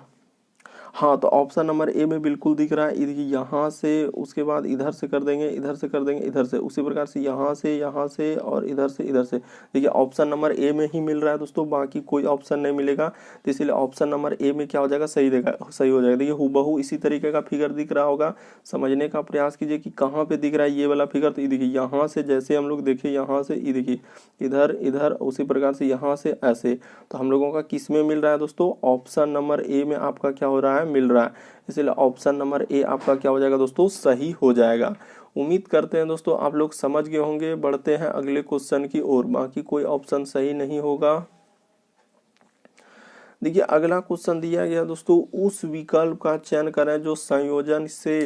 हाँ तो ऑप्शन नंबर ए में बिल्कुल दिख रहा है। देखिए यहाँ से, उसके बाद इधर से कर देंगे, इधर से कर देंगे, इधर से, उसी प्रकार से यहाँ से और इधर से इधर से। देखिए ऑप्शन नंबर ए में ही मिल रहा है दोस्तों, बाकी कोई ऑप्शन नहीं मिलेगा। तो इसलिए ऑप्शन नंबर ए में क्या हो जाएगा, सही हो जाएगा। देखिए हूबहू इसी तरीके का फिगर दिख रहा होगा। समझने का प्रयास कीजिए कि कहाँ पे दिख रहा है ये वाला फिगर। तो देखिए यहाँ से जैसे हम लोग देखें, यहाँ से ये देखिए इधर इधर, उसी प्रकार से यहाँ से ऐसे। तो हम लोगों का किस में मिल रहा है दोस्तों, ऑप्शन नंबर ए में आपका क्या हो रहा है, मिल रहा है। इसलिए ऑप्शन नंबर ए आपका क्या हो जाएगा दोस्तों, सही हो जाएगा। उम्मीद करते हैं दोस्तों आप लोग समझ गए होंगे। बढ़ते हैं अगले क्वेश्चन की ओर, बाकी कोई ऑप्शन सही नहीं होगा। देखिए अगला क्वेश्चन दिया गया दोस्तों, उस विकल्प का चयन करें जो संयोजन से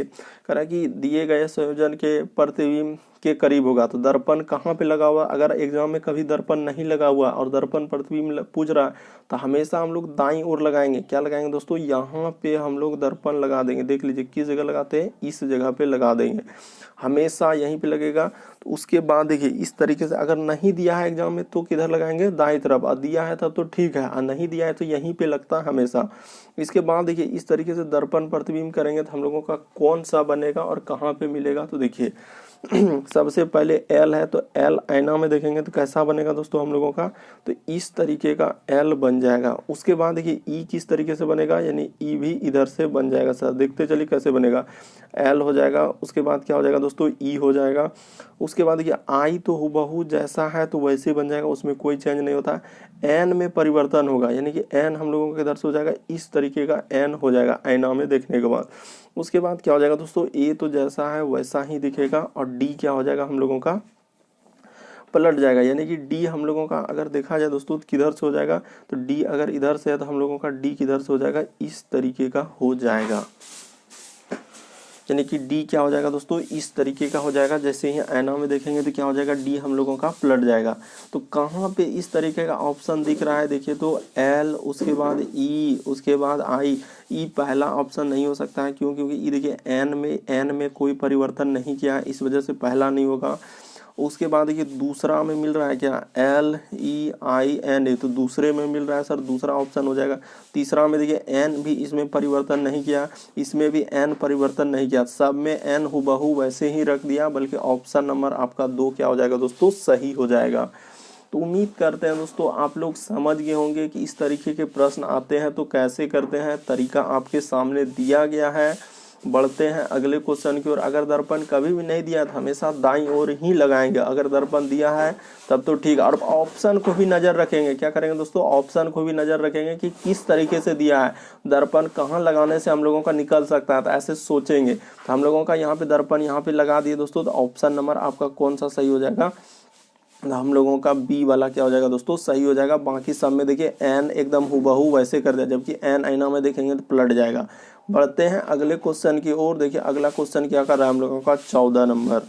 करें कि दिए गए संयोजन के प्रतिबिंब के करीब होगा। तो दर्पण कहाँ पे लगा हुआ, अगर एग्जाम में कभी दर्पण नहीं लगा हुआ और दर्पण प्रतिबिंब पूछ रहा है तो हमेशा हम लोग दाईं ओर लगाएंगे। क्या लगाएंगे दोस्तों, यहाँ पे हम लोग दर्पण लगा देंगे। देख लीजिए किस जगह लगाते हैं, इस जगह पे लगा देंगे, हमेशा यहीं पे लगेगा। तो उसके बाद देखिए इस तरीके से, अगर नहीं दिया है एग्जाम में तो किधर लगाएंगे, दाईं तरफ, और दिया है तब तो ठीक है, और नहीं दिया है तो यहीं पे लगता है हमेशा। इसके बाद देखिए इस तरीके से दर्पण प्रतिबिंब करेंगे तो हम लोगों का कौन सा बनेगा और कहाँ पे मिलेगा। तो देखिए सबसे पहले एल है, तो एल आईना में देखेंगे तो कैसा बनेगा दोस्तों हम लोगों का, तो इस तरीके का एल बन जाएगा। उसके बाद देखिए ई किस तरीके से बनेगा, यानी ई भी इधर से बन जाएगा। सर देखते चलिए कैसे बनेगा, एल हो जाएगा, उसके बाद क्या हो जाएगा दोस्तों, ई हो जाएगा। उसके बाद देखिए आई तो हूबहू जैसा है तो वैसे बन जाएगा, उसमें कोई चेंज नहीं होता। एन में परिवर्तन होगा, यानी कि एन हम लोगों के इधर से हो जाएगा, इस तरीके का एन हो जाएगा आईना में देखने के बाद। उसके बाद क्या हो जाएगा दोस्तों, ए तो जैसा है वैसा ही दिखेगा, और डी क्या हो जाएगा हम लोगों का, पलट जाएगा। यानी कि डी हम लोगों का अगर देखा जाए दोस्तों किधर से हो जाएगा, तो डी अगर इधर से है तो हम लोगों का डी किधर से हो जाएगा, इस तरीके का हो जाएगा। यानी कि डी क्या हो जाएगा दोस्तों, इस तरीके का हो जाएगा। जैसे ही आईना में देखेंगे तो क्या हो जाएगा, डी हम लोगों का पलट जाएगा। तो कहाँ पे इस तरीके का ऑप्शन दिख रहा है, देखिए तो एल, उसके बाद ई, उसके बाद आई। ई पहला ऑप्शन नहीं हो सकता है, क्यों, क्योंकि ई देखिए एन में कोई परिवर्तन नहीं किया है, इस वजह से पहला नहीं होगा। उसके बाद देखिए दूसरा में मिल रहा है क्या, L E I N A, तो दूसरे में मिल रहा है सर, दूसरा ऑप्शन हो जाएगा। तीसरा में देखिए एन भी इसमें परिवर्तन नहीं किया, इसमें भी एन परिवर्तन नहीं किया, सब में एन हुबहू वैसे ही रख दिया, बल्कि ऑप्शन नंबर आपका 2 क्या हो जाएगा दोस्तों, सही हो जाएगा। तो उम्मीद करते हैं दोस्तों आप लोग समझ गए होंगे कि इस तरीके के प्रश्न आते हैं तो कैसे करते हैं। तरीका आपके सामने दिया गया है। बढ़ते हैं अगले क्वेश्चन की ओर। अगर दर्पण कभी भी नहीं दिया तो हमेशा दाईं ओर ही लगाएंगे, अगर दर्पण दिया है तब तो ठीक है। और ऑप्शन को भी नजर रखेंगे, क्या करेंगे दोस्तों, ऑप्शन को भी नजर रखेंगे कि किस तरीके से दिया है, दर्पण कहाँ लगाने से हम लोगों का निकल सकता है, तो ऐसे सोचेंगे। तो हम लोगों का यहाँ पे दर्पण यहाँ पे लगा दिए दोस्तों, तो ऑप्शन नंबर आपका कौन सा सही हो जाएगा, हम लोगों का बी वाला क्या हो जाएगा दोस्तों, सही हो जाएगा। बाकी सब में देखिए एन एकदम हुबहू वैसे कर दिया, जबकि एन आईना में देखेंगे तो पलट जाएगा। बढ़ते हैं अगले क्वेश्चन की ओर। देखिए अगला क्वेश्चन क्या कर रहा है हम लोगों का, 14 नंबर।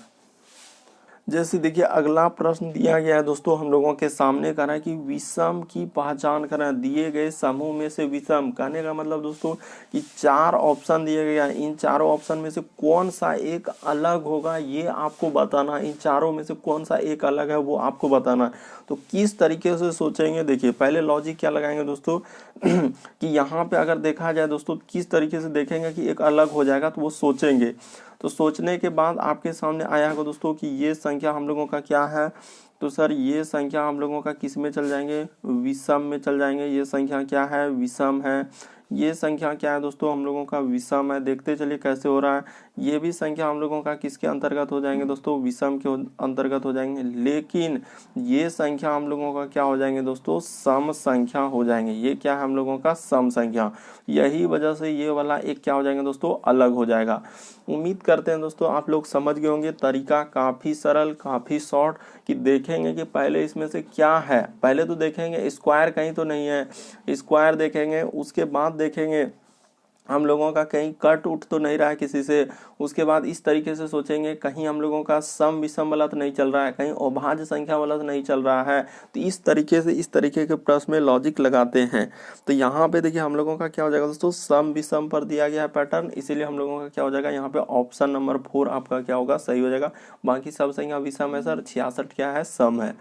जैसे देखिए अगला प्रश्न दिया गया है दोस्तों हम लोगों के सामने, कह रहा है कि विषम की पहचान करें, दिए गए समूह में से विषम। कहने का मतलब दोस्तों कि 4 ऑप्शन दिए गए हैं, इन चारों ऑप्शन में से कौन सा एक अलग होगा ये आपको बताना है। इन चारों में से कौन सा एक अलग है वो आपको बताना है। तो किस तरीके से सोचेंगे, देखिए पहले लॉजिक क्या लगाएंगे दोस्तों कि यहाँ पे अगर देखा जाए दोस्तों किस तरीके से देखेंगे कि एक अलग हो जाएगा, तो वो सोचेंगे। तो सोचने के बाद आपके सामने आया है दोस्तों कि ये संख्या हम लोगों का क्या है, तो सर ये संख्या हम लोगों का किस में चल जाएंगे, विषम में चल जाएंगे। ये संख्या क्या है, विषम है। ये संख्या क्या है दोस्तों, हम लोगों का विषम है। देखते चलिए कैसे हो रहा है। ये भी संख्या हम लोगों का किसके अंतर्गत हो जाएंगे दोस्तों, विषम के अंतर्गत हो जाएंगे। लेकिन ये संख्या हम लोगों का क्या हो जाएंगे दोस्तों, सम संख्या हो जाएंगे। ये क्या है हम लोगों का, सम संख्या। यही वजह से ये वाला एक क्या हो जाएंगे दोस्तों, अलग हो जाएगा। उम्मीद करते हैं दोस्तों आप लोग समझ गए होंगे। तरीका काफी सरल, काफी शॉर्ट, कि देखेंगे कि पहले इसमें से क्या है। पहले तो देखेंगे स्क्वायर कहीं तो नहीं है, स्क्वायर देखेंगे। उसके बाद देखेंगे हम लोगों का कहीं कट उठ तो नहीं रहा है किसी से। उसके बाद इस तरीके से सोचेंगे कहीं हम लोगों का सम विषम वाला तो नहीं चल रहा है, कहीं अभाज्य संख्या वाला तो नहीं चल रहा है। तो इस तरीके से इस तरीके के प्रश्न में लॉजिक लगाते हैं। तो यहाँ पे देखिए हम लोगों का क्या हो जाएगा दोस्तों, सम विषम पर दिया गया है पैटर्न, इसीलिए हम लोगों का क्या हो जाएगा यहाँ पे ऑप्शन नंबर 4 आपका क्या होगा, सही हो जाएगा। बाकी सब संख्या विषम है सर, 66 क्या है, सम है।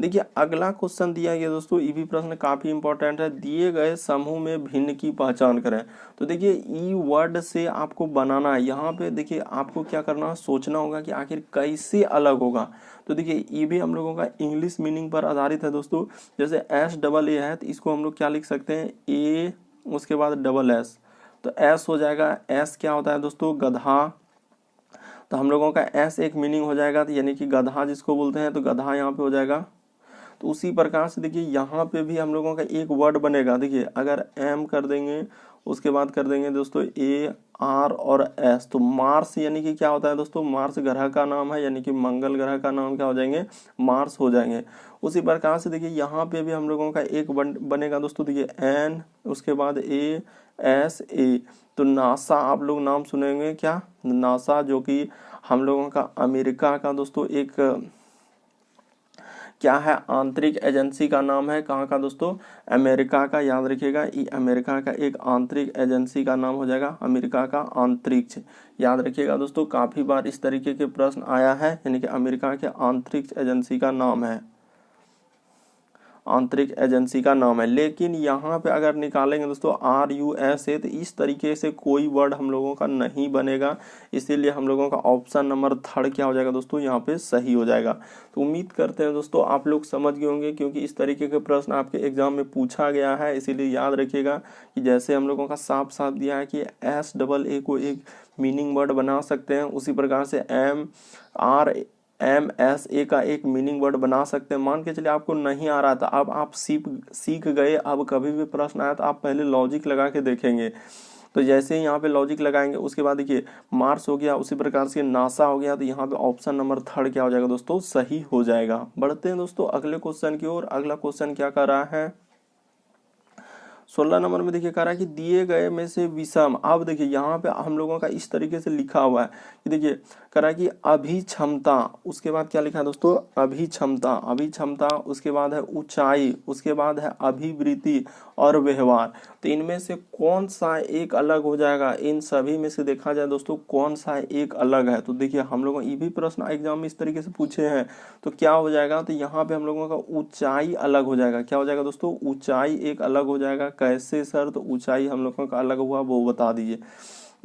देखिए अगला क्वेश्चन दिया गया दोस्तों, ये भी प्रश्न काफी इंपॉर्टेंट है। दिए गए समूह में भिन्न की पहचान करें। तो देखिए ई वर्ड से आपको बनाना है। यहाँ पे देखिए आपको क्या करना है, सोचना होगा कि आखिर कैसे अलग होगा। तो देखिए ये भी हम लोगों का इंग्लिश मीनिंग पर आधारित है दोस्तों। जैसे SAA है तो इसको हम लोग क्या लिख सकते हैं, ए उसके बाद SS, तो एस हो जाएगा। एस क्या होता है दोस्तों, गधा। तो हम लोगों का एस एक मीनिंग हो जाएगा, तो यानी कि गधा जिसको बोलते हैं, तो गधा यहाँ पे हो जाएगा। तो उसी प्रकार से देखिए यहाँ पे भी हम लोगों का एक वर्ड बनेगा। देखिए अगर एम कर देंगे उसके बाद कर देंगे दोस्तों ए आर और एस। तो मार्स यानी कि क्या होता है दोस्तों, मार्स ग्रह का नाम है, यानी कि मंगल ग्रह का नाम क्या हो जाएंगे, मार्स हो जाएंगे। उसी प्रकार से देखिए यहाँ पे भी हम लोगों का एक बनेगा दोस्तों, देखिए एन, उसके बाद ए एस ए। तो नासा आप लोग नाम सुनेंगे क्या, नासा, जो कि हम लोगों का अमेरिका का दोस्तों एक क्या है, आंतरिक एजेंसी का नाम है। कहाँ का दोस्तों, अमेरिका का, याद रखिएगा ये अमेरिका का एक आंतरिक एजेंसी का नाम हो जाएगा, अमेरिका का अंतरिक्ष। याद रखिएगा दोस्तों, काफी बार इस तरीके के प्रश्न आया है, यानी कि अमेरिका के आंतरिक एजेंसी का नाम है, आंतरिक एजेंसी का नाम है। लेकिन यहाँ पे अगर निकालेंगे दोस्तों RUSA, तो इस तरीके से कोई वर्ड हम लोगों का नहीं बनेगा, इसीलिए हम लोगों का ऑप्शन नंबर 3 क्या हो जाएगा दोस्तों, यहाँ पे सही हो जाएगा। तो उम्मीद करते हैं दोस्तों आप लोग समझ गए होंगे, क्योंकि इस तरीके के प्रश्न आपके एग्जाम में पूछा गया है, इसीलिए याद रखिएगा कि जैसे हम लोगों का साफ साफ दिया है कि SAA को एक मीनिंग वर्ड बना सकते हैं, उसी प्रकार से MSA का एक मीनिंग वर्ड बना सकते हैं। मान के चलिए आपको नहीं आ रहा था, अब आप सीख गए, अब कभी भी प्रश्न आया तो आप पहले लॉजिक लगा के देखेंगे। तो जैसे ही यहाँ पे लॉजिक लगाएंगे, उसके बाद देखिए मार्स हो गया, उसी प्रकार से नासा हो गया, तो यहाँ पे ऑप्शन नंबर 3 क्या हो जाएगा दोस्तों, सही हो जाएगा। बढ़ते हैं दोस्तों अगले क्वेश्चन की ओर। अगला क्वेश्चन क्या कर रहा है, 16 नंबर में देखिए कह रहा है कि दिए गए में से विषम। अब देखिए यहाँ पे हम लोगों का इस तरीके से लिखा हुआ है कि देखिए कह रहा है कि अभिक्षमता, उसके बाद क्या लिखा है दोस्तों, अभिक्षमता, अभिक्षमता, उसके बाद है ऊंचाई, उसके बाद है अभिवृत्ति और व्यवहार। तो इनमें से कौन सा एक अलग हो जाएगा, इन सभी में से देखा जाए दोस्तों कौन सा एक अलग है। तो देखिए हम लोगों ये भी प्रश्न एग्जाम में इस तरीके से पूछे हैं, तो क्या हो जाएगा, तो यहाँ पे हम लोगों का ऊंचाई अलग हो जाएगा। क्या हो जाएगा दोस्तों, ऊंचाई एक अलग हो जाएगा। कैसे सर, तो ऊंचाई हम लोगों का अलग हुआ वो बता दीजिए।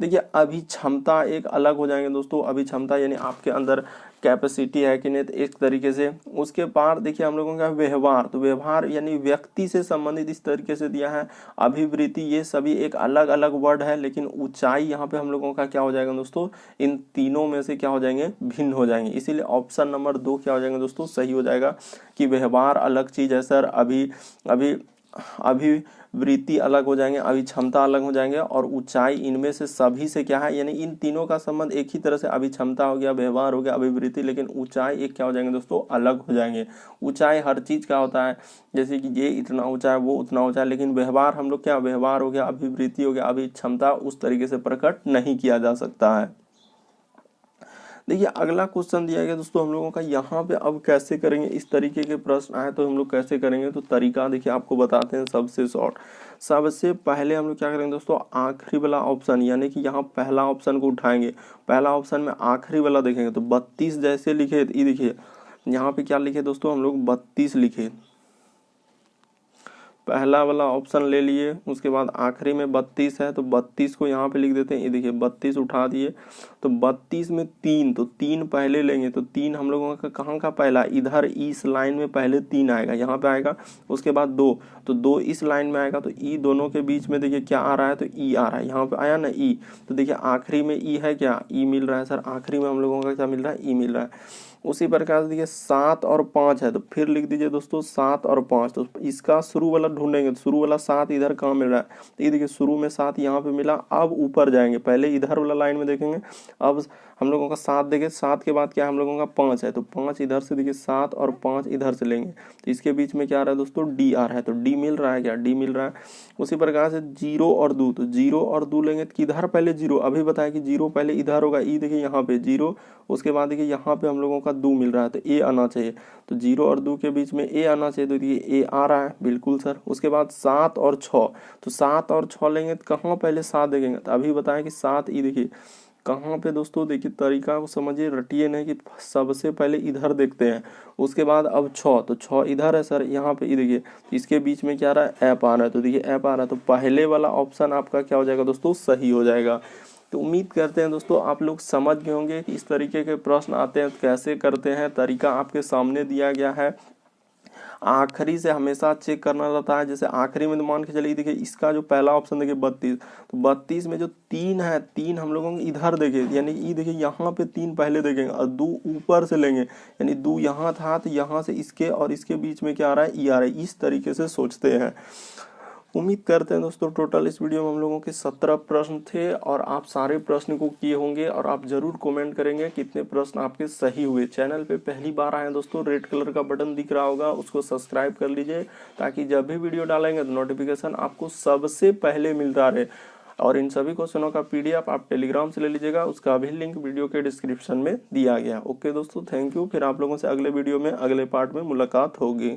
देखिए अभिक्षमता एक अलग हो जाएंगे दोस्तों, अभिक्षमता यानी आपके अंदर कैपेसिटी है कि नहीं, तो एक तरीके से। उसके बाद देखिए हम लोगों का व्यवहार, तो व्यवहार यानी व्यक्ति से संबंधित इस तरीके से दिया है। अभिवृत्ति, ये सभी एक अलग अलग वर्ड है, लेकिन ऊंचाई यहाँ पे हम लोगों का क्या हो जाएगा दोस्तों, इन तीनों में से क्या हो जाएंगे, भिन्न हो जाएंगे। इसीलिए ऑप्शन नंबर 2 क्या हो जाएंगे दोस्तों, सही हो जाएगा कि व्यवहार अलग चीज है सर, अभिवृत्ति अलग हो जाएंगे, अभिक्षमता अलग हो जाएंगे, और ऊंचाई इनमें से सभी से क्या है, यानी इन तीनों का संबंध एक ही तरह से, अभिक्षमता हो गया, व्यवहार हो गया, अभिवृत्ति, लेकिन ऊंचाई एक क्या हो जाएंगे दोस्तों, अलग हो जाएंगे। ऊंचाई हर चीज का होता है, जैसे कि ये इतना ऊंचा है, वो उतना ऊंचा है, लेकिन व्यवहार हम लोग क्या, व्यवहार हो गया, अभिवृत्ति हो गया, अभिक्षमता उस तरीके से प्रकट नहीं किया जा सकता है। देखिए अगला क्वेश्चन दिया गया दोस्तों हम लोगों का, यहाँ पे अब कैसे करेंगे, इस तरीके के प्रश्न आए तो हम लोग कैसे करेंगे। तो तरीका देखिए आपको बताते हैं सबसे शॉर्ट। सबसे पहले हम लोग क्या करेंगे दोस्तों, आखिरी वाला ऑप्शन, यानी कि यहाँ पहला ऑप्शन को उठाएंगे, पहला ऑप्शन में आखिरी वाला देखेंगे, तो 32 जैसे लिखे, ये देखिए यहाँ पे क्या लिखे दोस्तों, हम लोग 32 लिखे, पहला वाला ऑप्शन ले लिए, उसके बाद आखिरी में 32 है, तो 32 को यहाँ पे लिख देते हैं। ये देखिए 32 उठा दिए, तो 32 में 3, तो 3 पहले लेंगे, तो 3 हम लोगों का कहाँ का पहला, इधर इस लाइन में पहले 3 आएगा, यहाँ पे आएगा। उसके बाद 2, तो 2 इस लाइन में आएगा, तो ई दोनों के बीच में देखिए क्या आ रहा है, तो ई आ रहा है, यहाँ पे आया ना ई। तो देखिए आखिरी में ई है, क्या ई मिल रहा है सर, आखिरी में हम लोगों का क्या मिल रहा है, ई मिल रहा है। उसी प्रकार से देखिए 7 और 5 है, तो फिर लिख दीजिए दोस्तों 7 और 5। तो इसका शुरू वाला ढूंढेंगे, तो शुरू वाला 7 इधर कहाँ मिल रहा है, तो ये देखिए शुरू में 7 यहाँ पे मिला। अब ऊपर जाएंगे, पहले इधर वाला लाइन में देखेंगे, अब हम लोगों का 7 देखें, 7 के बाद क्या हम लोगों का 5 है, तो 5 इधर से देखिए 7 और 5 इधर से लेंगे, तो इसके बीच में क्या आ रहा है दोस्तों, डी आ रहा है, तो डी मिल रहा है, क्या डी मिल रहा है। उसी प्रकार से 0 और 2, तो 0 और 2 लेंगे, तो किधर पहले 0, अभी बताया कि 0 पहले इधर होगा, ई देखिए यहाँ पे 0, उसके बाद देखिए यहाँ पे हम लोगों का 2 मिल रहा है, तो ए आना चाहिए, तो 0 और 2 के बीच में ए आना चाहिए, तो देखिए ए आ रहा है, बिल्कुल सर। उसके बाद 7 और 6, तो 7 और 6 लेंगे, तो कहाँ पहले 7 देखेंगे, तो अभी बताया कि 7, ई देखिए कहाँ पे दोस्तों, देखिए तरीका को समझिए, रटिए नहीं कि सबसे पहले इधर देखते हैं, उसके बाद अब 6, तो 6 इधर है सर, यहाँ पे ये देखिए इसके बीच में क्या आ रहा है, ऐप आ रहा है, तो देखिए ऐप आ रहा है, तो पहले वाला ऑप्शन आपका क्या हो जाएगा दोस्तों, सही हो जाएगा। तो उम्मीद करते हैं दोस्तों आप लोग समझ गए होंगे कि इस तरीके के प्रश्न आते हैं कैसे करते हैं। तरीका आपके सामने दिया गया है, आखिरी से हमेशा चेक करना रहता है। जैसे आखिरी में तो मान के चलिए, देखिए इसका जो पहला ऑप्शन देखिए 32, तो 32 में जो 3 है, 3 हम लोगों को इधर देखे, यानी ये देखिए यहाँ पे 3 पहले देखेंगे और 2 ऊपर से लेंगे, यानी 2 यहाँ था, तो यहाँ से इसके और इसके बीच में क्या आ रहा है, ई आ रहा है, इस तरीके से सोचते हैं। उम्मीद करते हैं दोस्तों टोटल इस वीडियो में हम लोगों के 17 प्रश्न थे और आप सारे प्रश्न को किए होंगे और आप जरूर कमेंट करेंगे कितने प्रश्न आपके सही हुए। चैनल पे पहली बार आए दोस्तों, रेड कलर का बटन दिख रहा होगा, उसको सब्सक्राइब कर लीजिए ताकि जब भी वीडियो डालेंगे तो नोटिफिकेशन आपको सबसे पहले मिलता रहे। और इन सभी क्वेश्चनों का PDF आप टेलीग्राम से ले लीजिएगा, उसका भी लिंक वीडियो के डिस्क्रिप्शन में दिया गया। ओके दोस्तों, थैंक यू। फिर आप लोगों से अगले वीडियो में अगले पार्ट में मुलाकात होगी।